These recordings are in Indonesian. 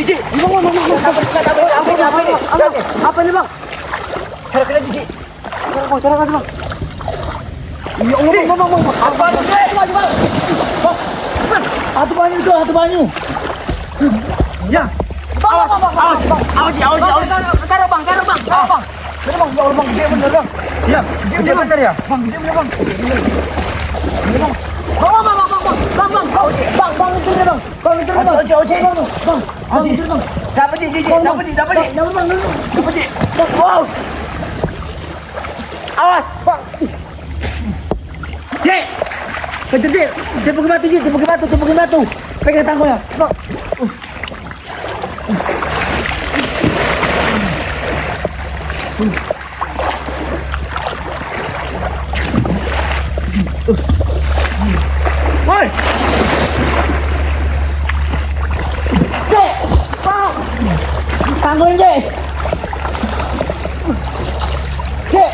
Ji, bang. Apa ini bang? Cara kena Ji. Cara bang. Ya Allah bang. Apa ini? Bang. Atu banyu. Ya. Awas Ji. Taruh bang. Bener bang, ya Allah bang, gede bener bang. Iya, gede bener ya. Bang, gede bener bang. Gede bang. Bang, itu deh bang. Dapat Ji. Wow. Awas, bang. Ji. Kejar Ji. Tipu ke batu. Pegang tangguh ya, bang. Woi. Cek. Bang. Tangguhin, Cek. Cek.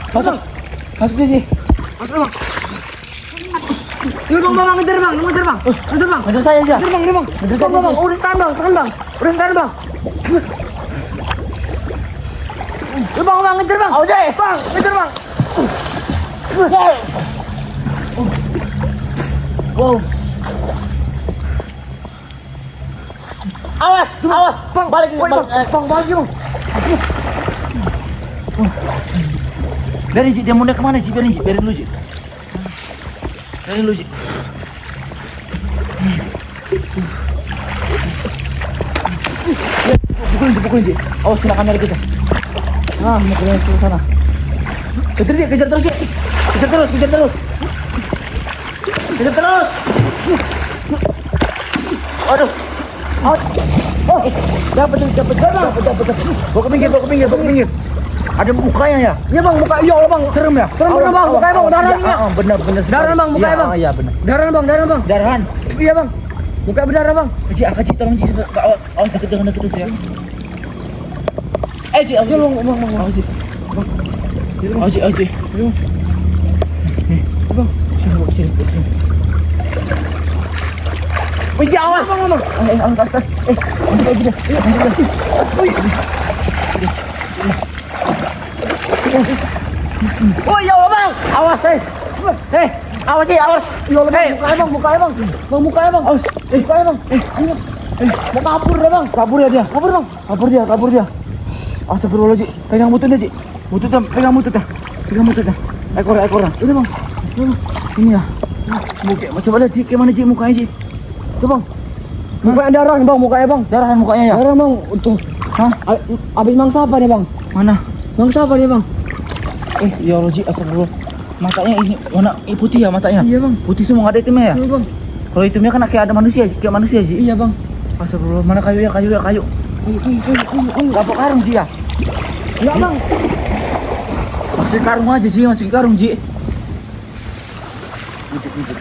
Dapat bang. Masuk Ji. Masuk bang. Bang, ngejar bang. Ngejar saya aja. Ngejar bang. Udah stand bang. Bang, ngejar bang. Bang, ngejar bang. Wow. Awas. Bang, balik. Biarin Ji, dia mau kemana Ji? Biarin dulu Ji. Pukulin Ji. Awas kena kamera kita. Mau ke sana. Kejar terus Ji. Kejar terus. Aduh. Oh, dapat. Bawa ke pinggir. Ada mukanya ya? Iya bang, muka. Iya bang, serem ya? Serem bener bang, mukanya bang, darahannya. Bener. Darahan bang, mukanya bang. Iya bener. Darahan bang. Darahan? Iya bang. Mukanya berdarah bang. Ji, tolong Ji. Awas deket jangan deket ya. Ji, awas Ji. Awas Ji. Bang. Sini. Ji, awas bang. Awas. Oh ya Allah bang, awas awas Ji, awas. Ya Allah bang, mukanya bang. Awas, mukanya bang. Mau kabur deh bang. Kabur dia. Kabur dia. Astagfirullah Ji, pegang bututnya Ji. Pegang bututnya. Ekornya. Ini bang. Ini ya. Coba lihat Ji, gimana Ji mukanya Ji. Tuh bang. Mukanya darahan bang, Darahan mukanya ya. Darahan bang, tuh. Hah? Abis mangsa apa nih bang? Mana? Mangsa apa nih bang? Ya Allah Ji, astagfirullah. Matanya ini warna putih ya matanya? Iya bang. Putih semua, nggak ada hitamnya ya? Iya bang. Kalau hitamnya kan kayak ada manusia Ji. Iya bang. Astagfirullah, mana kayu. Kayu. Apa karung Ji ya? Iya bang. Masukin karung aja Ji, Ji. Ngikut.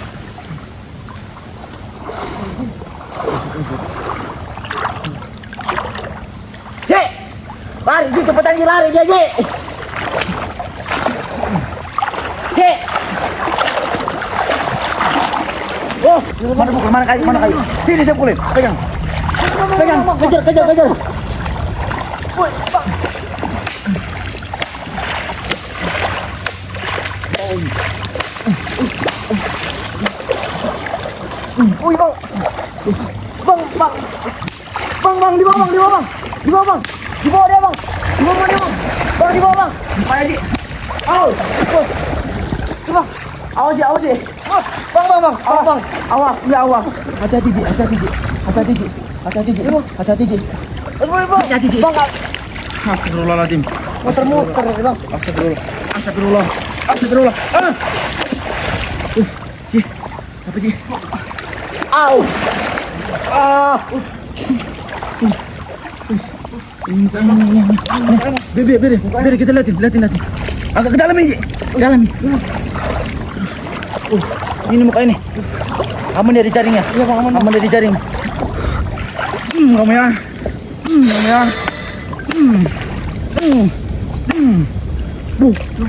Ji! Lari Ji, cepetan Ji, lari dia Ji! Ji! Oh, mana kayu? Sini saya pukulin, pegang, kejar. Woi, bang. Woi bang. Bang, di bawah bang. Di bawah dia bang. Bang, di bawah bang. Mukanya Ji. Coba. Awas Ji. Bang. Awas. Iya awas. Hati-hati Ji. Hati-hati Ji. Hati-hati Ji. Bang. Astagfirullahaladzim. Muter bang. Astagfirullah. Ji. Apa Ji? Au. Biar kita liatin. Agak ke dalam Ji. Ini muka ini. Aman dari jaringnya. Iya bang, aman dari jaring. Kamu ya.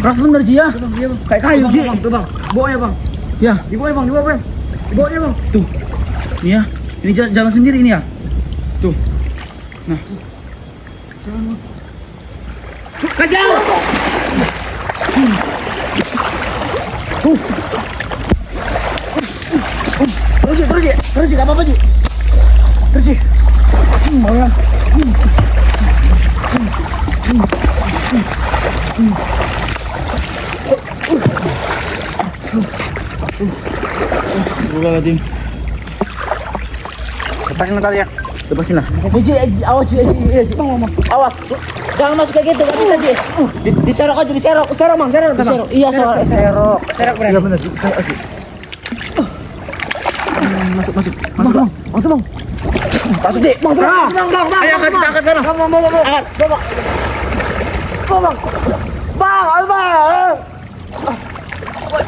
Keras bener Ji ya. Kayak kayu Ji. Tuh bang. Bawa ya bang. Ya. Di bawah bang. Bawanya bang. Tuh. Nih ya. Ini jalan sendiri ini ya. Tuh. Nah. Jalan bang. Kajal. Terus gak apa-apa Ji. Terus Ji. Bawanya. Astagfirullahaladzim. Lepasin kali ya. Lepasin lah. Ji, awas Ji. Bang. Awas. Jangan masuk kayak gitu, gak bisa Ji. Diserok aja, diserok. Serok Bang, serok. Iya, serok. Serok berarti. Iya benar. Masuk. Bang. Masuk Bang. Masuk Ji. Bang. Ayo angkat sana. Bang. Angkat. Bang.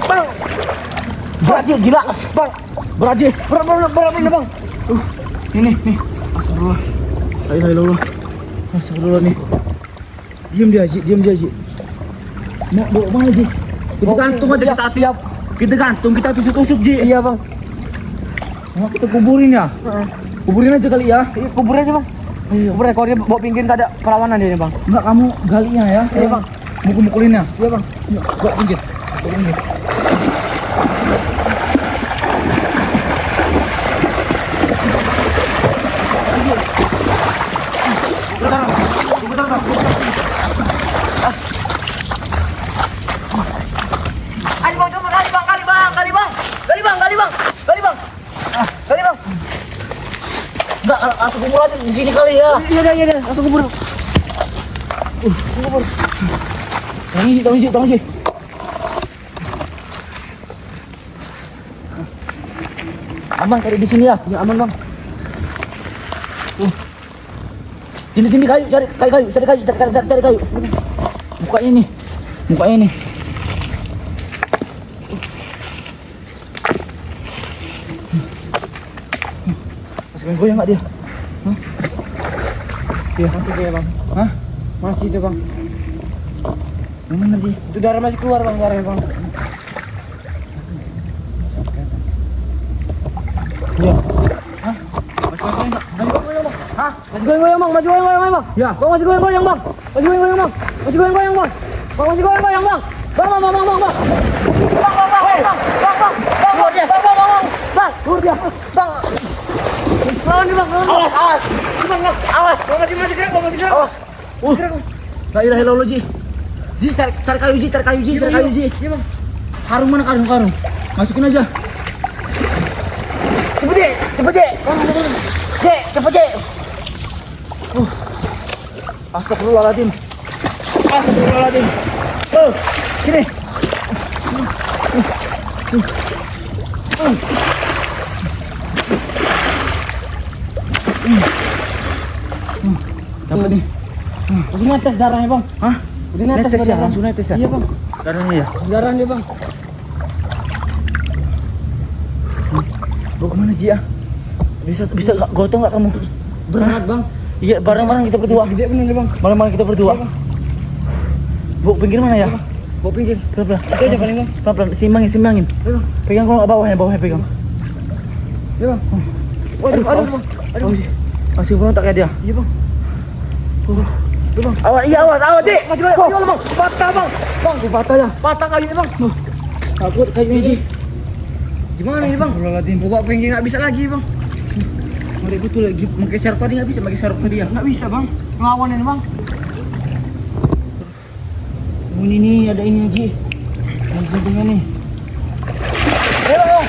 Bang. Berat Ji, gila. Bang. Berat Ji. Berat ini Bang. Ini. Astagfirullah. La ilaha illallah. Astagfirullah nih. Diam dia Ji. Mau bawa mana Ji? Kita gantung aja kita tiap. Kita gantung, kita tusuk-tusuk Ji. Iya Bang. Mau kita kuburin ya? Kuburin aja kali ya. Iya, kubur aja Bang. Kuburnya kalau dia bawa pinggir gak ada perlawanan dia nih Bang. Enggak, kamu galinya ya. Iya Bang. Mukul-mukulinnya. Iya Bang. Bawa pinggir. Ayo Bang, coba kali Bang. Enggak, langsung kubur aja di sini kali ya. Iya, langsung kubur. Kubur. Tolong Ji. Aman cari di sini ya. Ya aman Bang. Tindi kayu, cari kayu. Mukanya nih. Masih goyang nggak dia? Iya, masih dia Bang. Hah? Masih itu Bang. Yang mana sih? Itu darah masih keluar Bang, darahnya Bang. Iya. Hah? Masih goyang nggak? Hah? Masih goyang-goyang Bang. Ya. Bang, masih goyang-goyang Bang. Masih goyang-goyang Bang. Bang. Keluar dia. Bang. Lawan dia Bang. Awas. Awas. Masih gerak. Awas. La ilaha illallah Ji. Ji, cari kayu Ji. Iya Bang. Karung mana karung? Masukin aja. Cepet Ji. Cepet Ji. Astagfirullahaladzim. Sini. Dapat nih. Langsung netes darahnya Bang. Hah? Udah netes Netes ya, darahnya. langsung netes ya? Iya Bang. Darahnya ya? Darah dia Bang. Bawa kemana Ji ya? Bisa gotong nggak kamu? Berat Bang. Iya, bareng-bareng kita berdua. Gede bener dia Bang. Malam-malam kita berdua. Iya, Bang. Bu, pinggir mana ya? Bawa pinggir. Pelan-pelan. Itu aja paling Bang. Pelan-pelan, simbangin. Iya Bang. Pegang kalau bawahnya pegang. Iya Bang. Aduh Bang. Masih belum tak kayak dia. Iya Bang. Tuh Bang. Awas Ji. Masih Bang. Patah Bang. Bang, patah ya. Patah kayunya Bang. Takut kayunya Ji. Gimana nih Bang? Astagfirullahaladzim. Bawa pinggir nggak bisa lagi Bang. Mari betul lagi. Pakai serep tadi nggak bisa pakai serep ke dia. Nggak bisa Bang. Ngelawan ini Bang. Ini nih ada ini Ji. Yang sampingnya nih. Ayo Bang.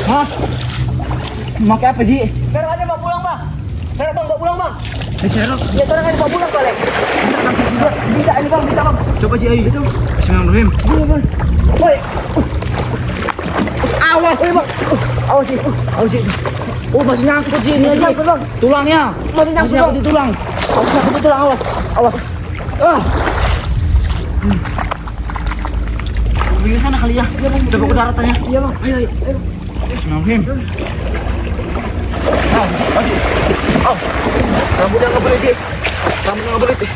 Hah? Pakai apa Ji? Serok aja Bang, pulang Bang. Serok Bang, bawa pulang Bang. Serep. Ya serok aja bawa pulang balik. Bisa ini Bang, bisa Bang. Coba Ji, ayo. Bismillahirrahmanirrahim. Iya Bang. Woi. Awas ya Bang. Awas Ji. Oh, masih nyangkut Ji ini aja. Bang. Tulangnya. Masih nyangkut di tulang. Masih nyangkut di tulang, awas. Pinggir sana kali ya. Iya Bang. Udah bawa ke daratannya. Iya Bang. Ayo. Bismillahirrahmanirrahim. Rambutnya nggak boleh Ji.